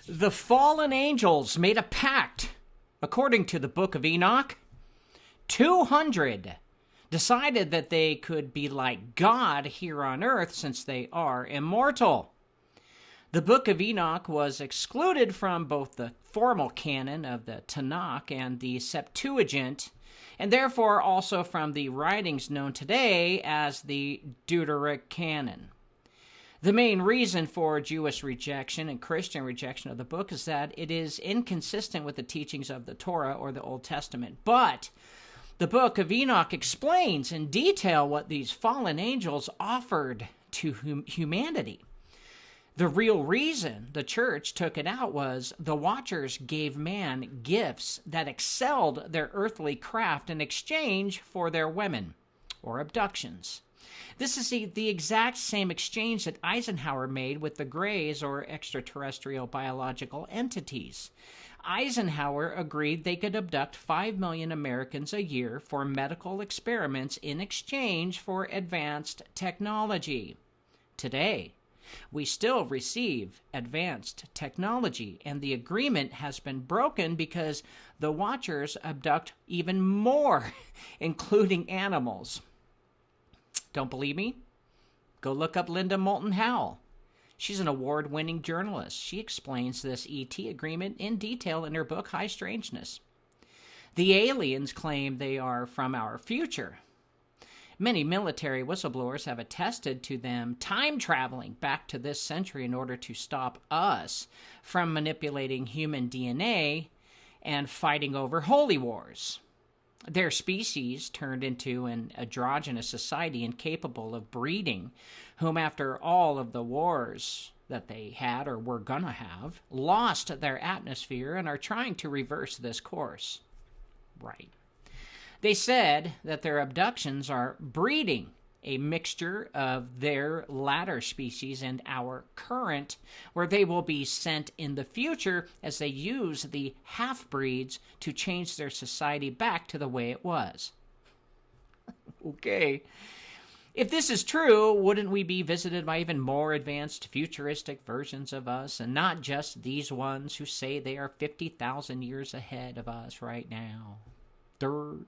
The fallen angels made a pact. According to the book of Enoch, 200 decided that they could be like God here on earth since they are immortal. The book of Enoch was excluded from both the formal canon of the Tanakh and the Septuagint, and therefore also from the writings known today as the Deuterocanon. The main reason for Jewish rejection and Christian rejection of the book is that it is inconsistent with the teachings of the Torah or the Old Testament. But the book of Enoch explains in detail what these fallen angels offered to humanity. The real reason the church took it out was the Watchers gave man gifts that excelled their earthly craft in exchange for their women, or abductions. This is the exact same exchange that Eisenhower made with the Greys, or extraterrestrial biological entities. Eisenhower agreed they could abduct 5 million Americans a year for medical experiments in exchange for advanced technology. Today, we still receive advanced technology, and the agreement has been broken because the Watchers abduct even more, including animals. Don't believe me? Go look up Linda Moulton Howe. She's an award-winning journalist. She explains this ET agreement in detail in her book, High Strangeness. The aliens claim they are from our future. Many military whistleblowers have attested to them time-traveling back to this century in order to stop us from manipulating human DNA and fighting over holy wars. Their species turned into an androgynous society incapable of breeding, whom after all of the wars that they had or were gonna have, lost their atmosphere and are trying to reverse this course. Right. They said that their abductions are breeding a mixture of their latter species and our current, where they will be sent in the future as they use the half-breeds to change their society back to the way it was. Okay. If this is true, wouldn't we be visited by even more advanced futuristic versions of us, and not just these ones who say they are 50,000 years ahead of us right now? Dirt.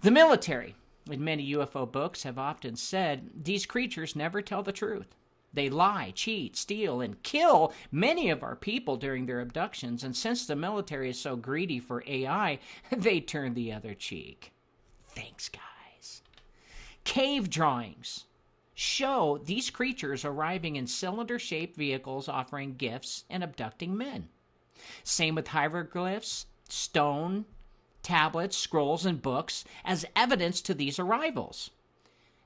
The military, in many UFO books, have often said these creatures never tell the truth. They lie, cheat, steal, and kill many of our people during their abductions, and since the military is so greedy for AI, they turn the other cheek. Thanks, guys. Cave drawings show these creatures arriving in cylinder-shaped vehicles offering gifts and abducting men. Same with hieroglyphs, stone, tablets, scrolls, and books as evidence to these arrivals.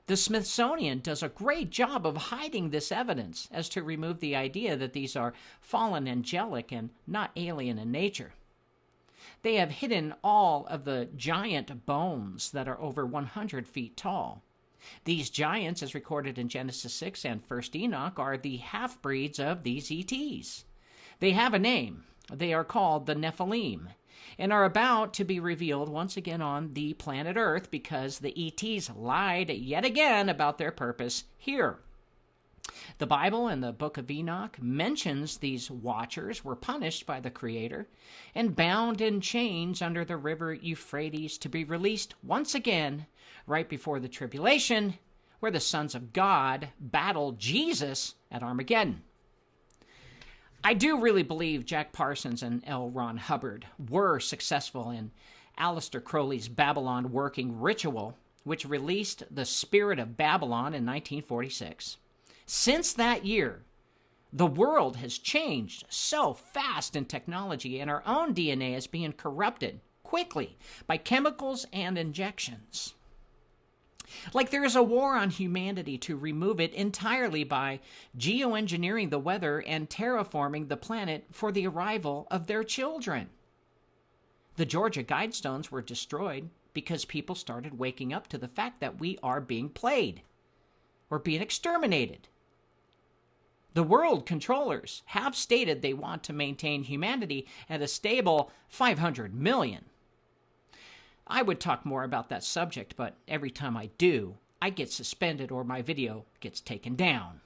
The Smithsonian does a great job of hiding this evidence as to remove the idea that these are fallen angelic and not alien in nature. They have hidden all of the giant bones that are over 100 feet tall. These giants, as recorded in Genesis 6 and 1 Enoch, are the half-breeds of these ETs. They have a name. They are called the Nephilim, and are about to be revealed once again on the planet Earth because the ETs lied yet again about their purpose here. The Bible and the book of Enoch mentions these watchers were punished by the Creator and bound in chains under the river Euphrates to be released once again right before the tribulation, where the sons of God battle Jesus at Armageddon. I do really believe Jack Parsons and L. Ron Hubbard were successful in Aleister Crowley's Babylon working ritual, which released the spirit of Babylon in 1946. Since that year, the world has changed so fast in technology, and our own DNA is being corrupted quickly by chemicals and injections. Like there is a war on humanity to remove it entirely by geoengineering the weather and terraforming the planet for the arrival of their children. The Georgia Guidestones were destroyed because people started waking up to the fact that we are being played. We're being exterminated. The world controllers have stated they want to maintain humanity at a stable 500 million. I would talk more about that subject, but every time I do, I get suspended or my video gets taken down.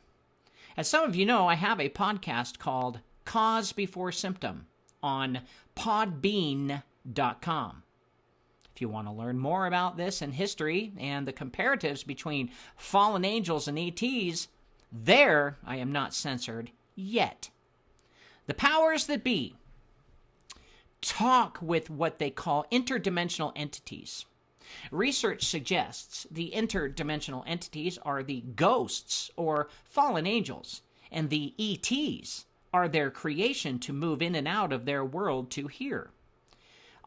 As some of you know, I have a podcast called Cause Before Symptom on podbean.com. If you want to learn more about this and history and the comparatives between fallen angels and ETs, there I am not censored yet. The powers that be talk with what they call interdimensional entities. Research suggests the interdimensional entities are the ghosts or fallen angels, and the ETs are their creation to move in and out of their world to here.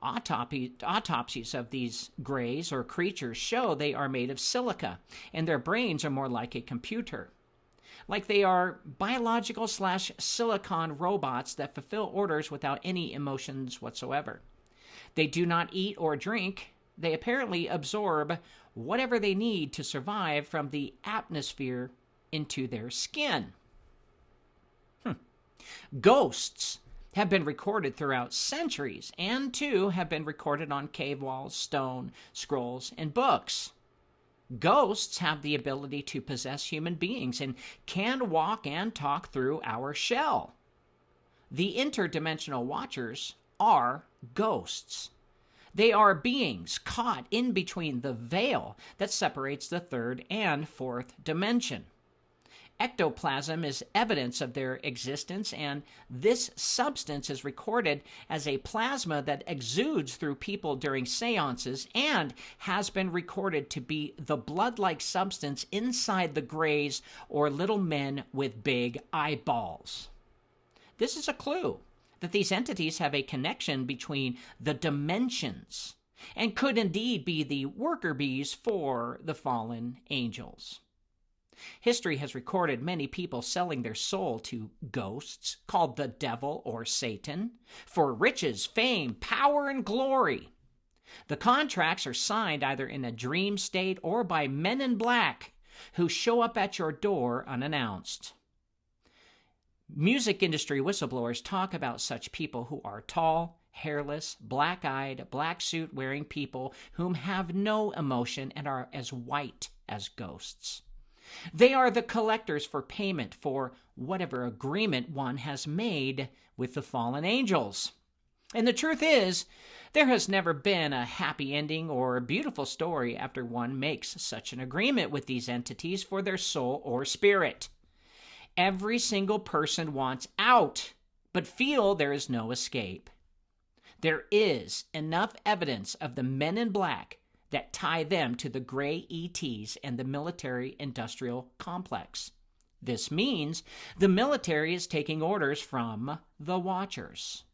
Autopsies of these greys or creatures show they are made of silica, and their brains are more like a computer. Like they are biological/silicon robots that fulfill orders without any emotions whatsoever. They do not eat or drink. They apparently absorb whatever they need to survive from the atmosphere into their skin. Ghosts have been recorded throughout centuries, and too have been recorded on cave walls, stone, scrolls, and books. Ghosts have the ability to possess human beings and can walk and talk through our shell. The interdimensional watchers are ghosts. They are beings caught in between the veil that separates the third and fourth dimension. Ectoplasm is evidence of their existence, and this substance is recorded as a plasma that exudes through people during seances and has been recorded to be the blood-like substance inside the greys or little men with big eyeballs. This is a clue that these entities have a connection between the dimensions and could indeed be the worker bees for the fallen angels. History has recorded many people selling their soul to ghosts, called the devil or Satan, for riches, fame, power, and glory. The contracts are signed either in a dream state or by men in black who show up at your door unannounced. Music industry whistleblowers talk about such people who are tall, hairless, black-eyed, black suit-wearing people whom have no emotion and are as white as ghosts. They are the collectors for payment for whatever agreement one has made with the fallen angels. And the truth is, there has never been a happy ending or a beautiful story after one makes such an agreement with these entities for their soul or spirit. Every single person wants out, but feel there is no escape. There is enough evidence of the men in black that tie them to the gray ETs and the military-industrial complex. This means the military is taking orders from the Watchers.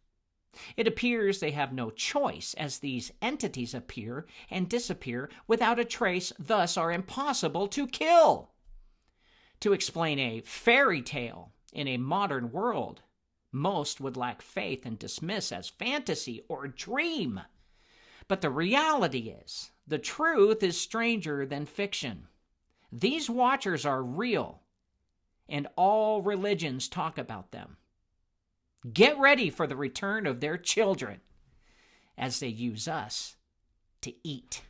It appears they have no choice, as these entities appear and disappear without a trace, thus are impossible to kill. To explain a fairy tale in a modern world, most would lack faith and dismiss as fantasy or dream. But the reality is, the truth is stranger than fiction. These Watchers are real, and all religions talk about them. Get ready for the return of their children as they use us to eat.